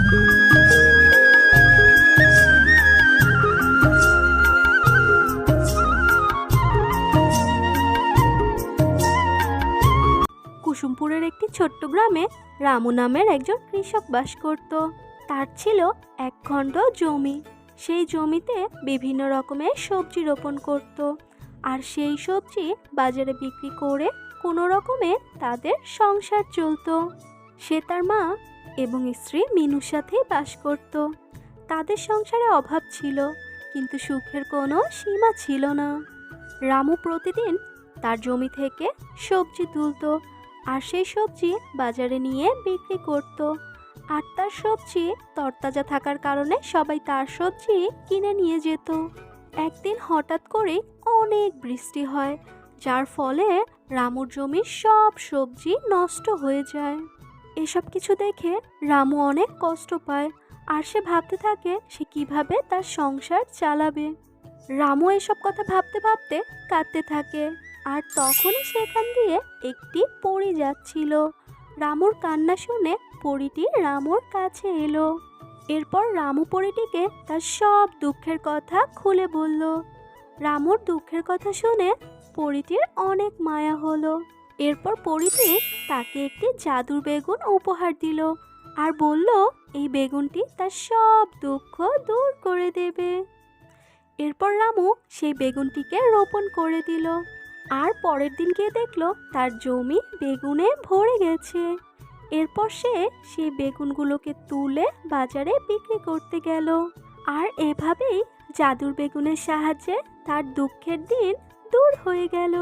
কুসুমপুরের একটি ছোট্ট গ্রামে রামু নামের একজন কৃষক বাস করত। তার ছিল এক খণ্ড জমি। সেই জমিতে বিভিন্ন রকমের সবজি রোপণ করত, আর সেই সবজি বাজারে বিক্রি করে কোনো রকমে তাদের সংসার চলতো। সে তার মা এবং স্ত্রী মিনুর সাথে বাস করত। তাদের সংসারে অভাব ছিল, কিন্তু সুখের কোনো সীমা ছিল না। রামু প্রতিদিন তার জমি থেকে সবজি তুলতো, আর সেই সবজি বাজারে নিয়ে বিক্রি করত। আর তার সবজি তরতাজা থাকার কারণে সবাই তার সবজি কিনে নিয়ে যেত। একদিন হঠাৎ করে অনেক বৃষ্টি হয়, যার ফলে রামুর জমির সব সবজি নষ্ট হয়ে যায়। এসব কিছু দেখে রামু অনেক কষ্ট পায়, আর সে ভাবতে থাকে সে কিভাবে তার সংসার চালাবে। রামু এসব কথা ভাবতে ভাবতে কাঁদতে থাকে, আর তখনই সেখান দিয়ে একটি পরী যাচ্ছিল। রামুর কান্না শুনে পরীটি রামুর কাছে এলো। এরপর রামু পরীটিকে তার সব দুঃখের কথা খুলে বলল। রামুর দুঃখের কথা শুনে পরীটির অনেক মায়া হলো। এরপর পরীটি তাকে একটি জাদুর বেগুন উপহার দিল, আর বলল এই বেগুনটি তার সব দুঃখ দূর করে দেবে। এরপর রামু সেই বেগুনটিকে রোপণ করে দিল, আর পরের দিন গিয়ে দেখলো তার জমি বেগুনে ভরে গেছে। এরপর সে সেই বেগুনগুলোকে তুলে বাজারে বিক্রি করতে গেল, আর এভাবেই জাদুর বেগুনের সাহায্যে তার দুঃখের দিন দূর হয়ে গেল।